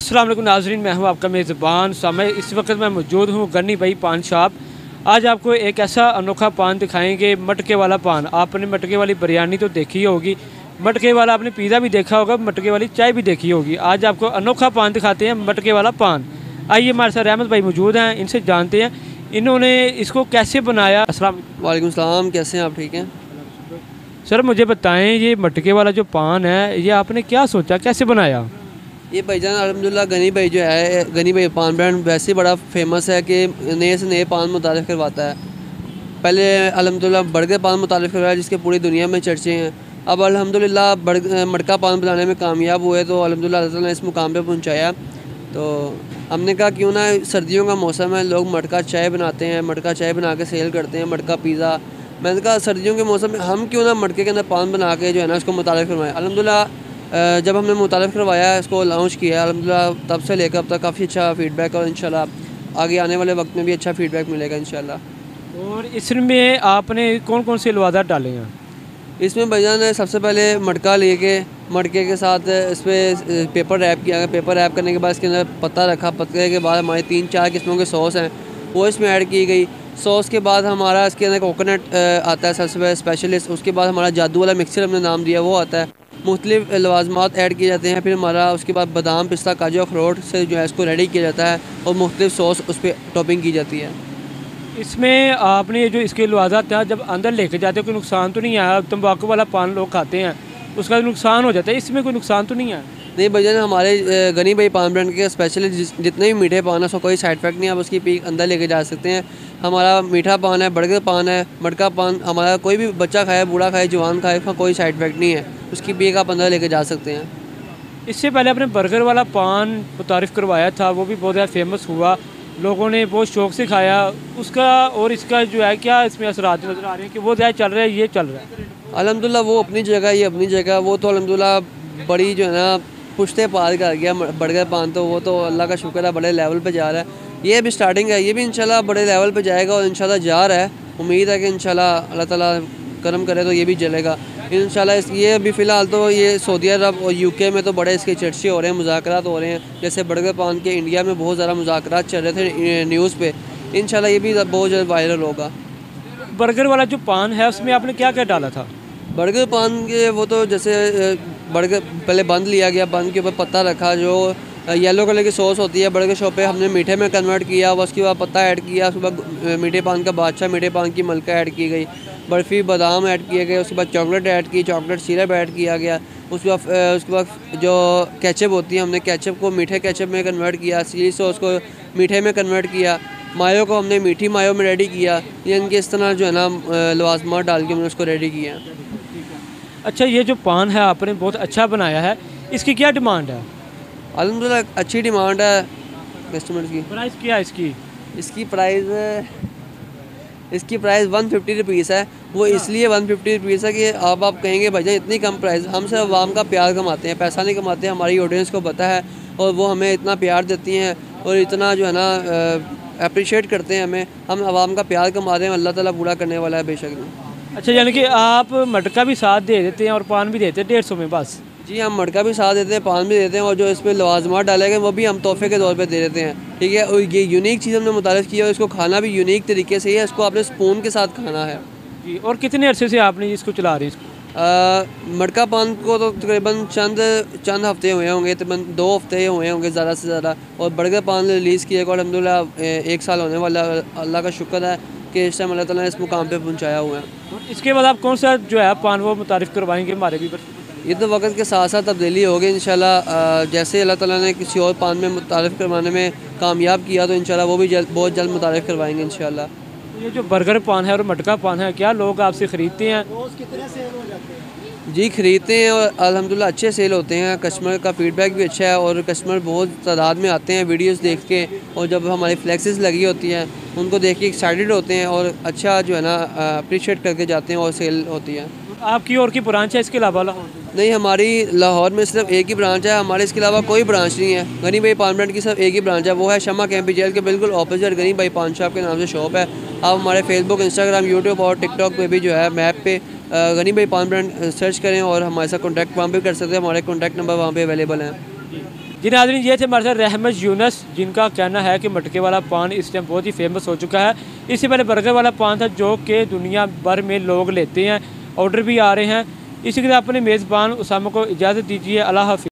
अस्सलाम वालेकुम नाज़रीन, मैं हूं आपका मेज़बान सामय। इस वक्त मैं मौजूद हूं गनी भाई पान शॉप। आज आपको एक ऐसा अनोखा पान दिखाएंगे, मटके वाला पान। आपने मटके वाली बिरयानी तो देखी होगी, मटके वाला आपने पिज़्ज़ा भी देखा होगा, मटके वाली चाय भी देखी होगी। आज आपको अनोखा पान दिखाते हैं, मटके वाला पान। आइए, हमारे साथ रहमत भाई मौजूद हैं, इनसे जानते हैं इन्होंने इसको कैसे बनाया। अस्सलाम वालेकुम सलाम, कैसे हैं आप? ठीक हैं सर। मुझे बताएं, ये मटके वाला जो पान है, ये आपने क्या सोचा, कैसे बनाया? ये भाईजान अल्हम्दुलिल्लाह गनी भाई जो है, गनी भाई पान ब्रांड वैसे बड़ा फेमस है कि नए से नए पान मुतारिफ़ करवाता है। पहले अल्हम्दुलिल्लाह बर्गर पान मुतारिफ़ करवाया जिसके पूरी दुनिया में चर्चे हैं। अब अल्हम्दुलिल्लाह मटका पान बनाने में कामयाब हुए तो अल्हम्दुलिल्लाह अल्लाह ताला ने इस मुकाम पे पहुंचाया। तो हमने कहा क्यों ना, सर्दियों का मौसम है, लोग मटका चाय बनाते हैं, मटका चाय बना के सेल करते हैं, मटका पिज़्ज़ा। मैंने कहा सर्दियों के मौसम में हम क्यों ना मटके के अंदर पान बना के जो है ना उसको मुतारिफ़ करवाएं। अल्हम्दुलिल्लाह जब हमने मुतारिफ़ करवाया, इसको लॉन्च किया, अल्हम्दुलिल्लाह तब से लेकर अब तक काफ़ी अच्छा फ़ीडबैक और इंशाल्लाह आगे आने वाले वक्त में भी अच्छा फ़ीडबैक मिलेगा इंशाल्लाह। और इसमें आपने कौन कौन से लवादात डाले हैं? इसमें भाईजान ने सबसे पहले मटका लेके मटके के साथ इस पर पेपर रैप किया गया। पेपर रैप करने के बाद इसके अंदर पत्ता रखा। पत्ते के बाद हमारे 3-4 किस्मों के सॉस हैं, वो इसमें ऐड की गई। सॉस के बाद हमारा इसके अंदर कोकोनट आता है सबसे पहले स्पेशलिस्ट। उसके बाद हमारा जादू वाला मिक्सर हमने नाम दिया, वो आता है। मुख्तलिफ लवाजमात ऐड किए जाते हैं। फिर हमारा उसके बाद बादाम, पिस्ता, काजू, अखरोट से जो है इसको रेडी किया जाता है और मुख्तलिफ सॉस उस पर टॉपिंग की जाती है। इसमें आपने ये जो इसके लवाज़ात हैं, जब अंदर लेके जाते हो कोई नुकसान तो नहीं आया? तंबाकू वाला पान लोग खाते हैं, उसका नुकसान हो जाता है, इसमें कोई नुकसान तो नहीं है? नहीं भाईजान, हमारे गनी भाई पान ब्रांड के स्पेशली जितने भी मीठे पान है उसका कोई साइड इफेक्ट नहीं है। आप उसकी पीक अंदर लेके जा सकते हैं। हमारा मीठा पान है, बर्गर पान है, मटका पान, हमारा कोई भी बच्चा खाए, बूढ़ा खाए, जवान खाए, उसका कोई साइड इफेक्ट नहीं है। उसकी पीक आप अंदर लेके जा सकते हैं। इससे पहले आपने बर्गर वाला पान मुतारिफ़ करवाया था, वो भी बहुत ज़्यादा फेमस हुआ, लोगों ने बहुत शौक़ से खाया। उसका और इसका जो है, क्या इसमें असरात नज़र आ रहे हैं कि वो ज़्यादा चल रहा है, ये चल रहा है? अल्हम्दुलिल्लाह वो अपनी जगह, ये अपनी जगह। वो तो अल्हम्दुलिल्लाह बड़ी जो है ना पुश्ते पार कर गया बर्गर पान, तो वो तो अल्लाह का शुक्र है बड़े लेवल पे जा रहा है। ये भी स्टार्टिंग है, ये भी इंशाल्लाह बड़े लेवल पे जाएगा और इंशाल्लाह जा रहा है। उम्मीद है कि इंशाल्लाह अल्लाह ताला करम करे तो ये भी चलेगा इंशाल्लाह। ये अभी फ़िलहाल तो ये सऊदी अरब और यूके में तो बड़े इसके चर्चे हो रहे हैं, मुज़ाकरात हो रहे हैं। जैसे बर्गर पान के इंडिया में बहुत ज़्यादा मुज़ाकरात चल रहे थे न्यूज़ पे। इंशाल्लाह ये भी बहुत जल्द वायरल होगा। बर्गर वाला जो पान है, उसमें आपने क्या क्या डाला था? बर्गर पान के वो तो जैसे बर्गर पहले बंद लिया गया, बंद के ऊपर पत्ता रखा, जो येलो कलर की सॉस होती है बर्गर शॉप पे, हमने मीठे में कन्वर्ट किया। उसके बाद पत्ता ऐड किया, उसके बाद मीठे पान का बादशाह, मीठे पान की मलका ऐड की गई, बर्फ़ी बादाम ऐड किए गए, उसके बाद चॉकलेट ऐड की, चॉकलेट सिरप ऐड किया गया। उसके बाद जो केचप होती है, हमने केचप को मीठे केचप में कन्वर्ट किया, चिली सॉस को मीठे में कन्वर्ट किया, मायो को हमने मीठी मायो में रेडी किया। यानी कि इस तरह जो है ना लवाजमात डाल के हमने उसको रेडी किया। अच्छा, ये जो पान है आपने बहुत अच्छा बनाया है, इसकी क्या डिमांड है? अल्हम्दुलिल्लाह अच्छी डिमांड है कस्टमर्स की। प्राइस क्या है इसकी? इसकी प्राइस 150 रुपीज़ है। वो इसलिए 150 रुपीज़ है कि आप कहेंगे भाईजान इतनी कम प्राइस। हम सिर्फ आवाम का प्यार कमाते हैं, पैसा नहीं कमाते। हमारी ऑडियंस को पता है और वो हमें इतना प्यार देती हैं और इतना जो है ना अप्रिशिएट करते हैं हमें। हम आवाम का प्यार कमा रहे हैं, अल्लाह ताला पूरा करने वाला है बेशक नहीं। अच्छा, यानी कि आप मटका भी साथ दे देते हैं और पान भी देते हैं 150 में बस? जी, हम मटका भी साथ देते हैं, पान भी देते हैं और जो इस पर लवाजमात डाले गए वो भी हम तोहफे के तौर पे दे देते हैं। ठीक है, और ये यूनिक चीज़ हमने मुतारिफ़ की है और इसको खाना भी यूनिक तरीके से ही है। इसको आपने स्पून के साथ खाना है जी। और कितने अरसे से आपने इसको चला रहे हैं इसको? मटका पान को तो तकरीबन चंद हफ्ते हुए होंगे, तकरीबन 2 हफ्ते हुए होंगे ज़्यादा से ज़्यादा। और बर्गर पान रिलीज़ किए को अल्हम्दुलिल्लाह 1 साल होने वाला। अल्लाह का शुक्र है कि इस टाइम अल्लाह ताला ने इस मुकाम पे पहुंचाया हुआ है। इसके बाद आप कौन सा जो है पान वो मुतारिफ़ करवाएंगे हमारे भी? ये तो वक्त के साथ साथ तब्दीली होगी इंशाल्लाह। जैसे अल्लाह ताला ने किसी और पान में मुतारिफ़ करवाने में कामयाब किया तो इंशाल्लाह वो भी बहुत जल्द मुतारिफ़ करवाएंगे इंशाल्लाह। ये जो बर्गर पान है और मटका पान है, क्या लोग आपसे ख़रीदते हैं? जी, ख़रीदते हैं और अल्हम्दुलिल्लाह अच्छे सेल होते हैं। कस्टमर का फ़ीडबैक भी अच्छा है और कस्टमर बहुत तादाद में आते हैं वीडियोस देख के, और जब हमारी फ्लेक्सेस लगी होती हैं उनको देख के एक्साइटेड होते हैं और अच्छा जो है ना अप्रिशिएट करके जाते हैं और सेल होती है। आपकी और की ब्रांच है इसके अलावा? नहीं, हमारी लाहौर में सिर्फ एक ही ब्रांच है। हमारे इसके अलावा कोई ब्रांच नहीं है। गनी भाई पान ब्रांड की सिर्फ एक ही ब्रांच है, वो है शमा कैंपी जेल के बिल्कुल ऑपोजिट गनी भाई पान शॉप के नाम से शॉप है। आप हमारे फेसबुक, इंस्टाग्राम, यूट्यूब और टिकटॉक पे भी जो है मैप पे गनी भाई पान ब्रांड सर्च करें और हमारे साथ कॉन्टैक्ट वहाँ पर कर सकते हैं। हमारे कॉन्टैक्ट नंबर वहाँ पर अवेलेबल हैं। जी नाज़रीन, ये थे हमारे साथ रहमत यूनस, जिनका कहना है कि मटके वाला पान इस टाइम बहुत ही फेमस हो चुका है। इससे पहले बर्गर वाला पान था जो कि दुनिया भर में लोग लेते हैं, ऑर्डर भी आ रहे हैं। इसी के साथ अपने मेज़बान उसामा को इजाज़त दीजिए। अल्लाह हाफ़िज़।